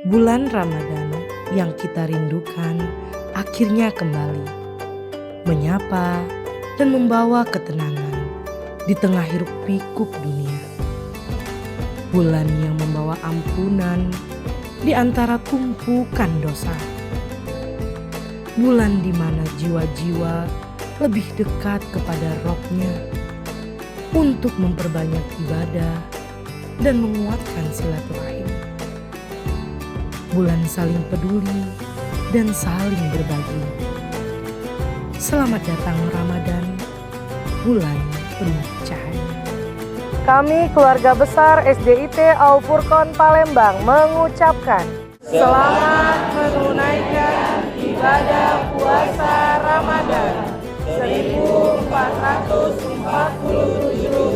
Bulan Ramadan yang kita rindukan akhirnya kembali, menyapa dan membawa ketenangan di tengah hiruk pikuk dunia. Bulan yang membawa ampunan di antara tumpukan dosa. Bulan di mana jiwa-jiwa lebih dekat kepada Roh-Nya untuk memperbanyak ibadah dan menguatkan silaturahim. Bulan saling peduli dan saling berbagi. Selamat datang Ramadan, bulan penuh cahaya. Kami keluarga besar SDIT Al Furqon Palembang mengucapkan selamat menunaikan ibadah puasa Ramadan 1447